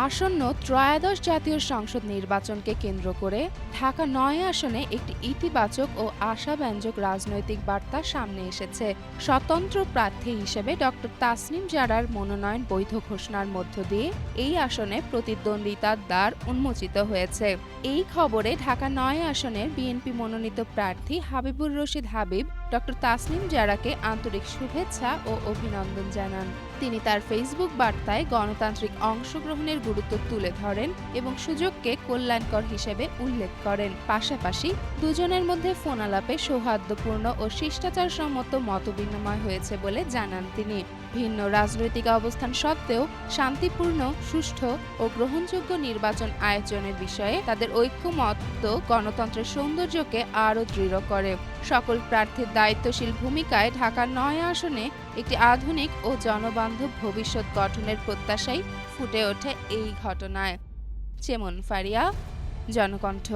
আসন্ন ত্রয়োদশ জাতীয় সংসদ নির্বাচনকে কেন্দ্র করে ঢাকা-৯ আসনে একটি ইতিবাচক ও আশাব্যঞ্জক রাজনৈতিক বার্তা সামনে এসেছে। স্বতন্ত্র প্রার্থী হিসেবে ডক্টর তাসনিম জারার মনোনয়ন বৈধ ঘোষণার মধ্য দিয়ে এই আসনে প্রতিদ্বন্দ্বিতার দ্বার উন্মোচিত হয়েছে। এই খবরে ঢাকা-৯ আসনের বিএনপি মনোনীত প্রার্থী হাবিবুর রশিদ হাবিব ডক্টর তাসনিম জারাকে আন্তরিক শুভেচ্ছা ও অভিনন্দন জানান। তিনি তার ফেসবুক বার্তায় গণতান্ত্রিক অংশগ্রহণের গুরুত্ব তুলে ধরেন এবং সুযোগকে কল্যাণকর হিসেবে উল্লেখ করেন। পাশাপাশি দুজনের মধ্যে ফোনালাপে সৌহার্দ্যপূর্ণ ও শিষ্টাচারসম্মত মতবিনিময় হয়েছে বলে জানান তিনি। ভিন্ন রাজনৈতিক অবস্থান সত্ত্বেও শান্তিপূর্ণ, সুষ্ঠু ও গ্রহণযোগ্য নির্বাচন আয়োজনের বিষয়ে তাদের ঐক্যমত্য গণতন্ত্রের সৌন্দর্যকে আরও দৃঢ় করে। সকল প্রার্থীর দায়িত্বশীল ভূমিকায় ঢাকা-৯ আসনে একটি আধুনিক ও জনবান্ধব ভবিষ্যৎ গঠনের প্রত্যাশাই ফুটে ওঠে এই ঘটনায়। চেমন ফারিয়া, জনকণ্ঠ।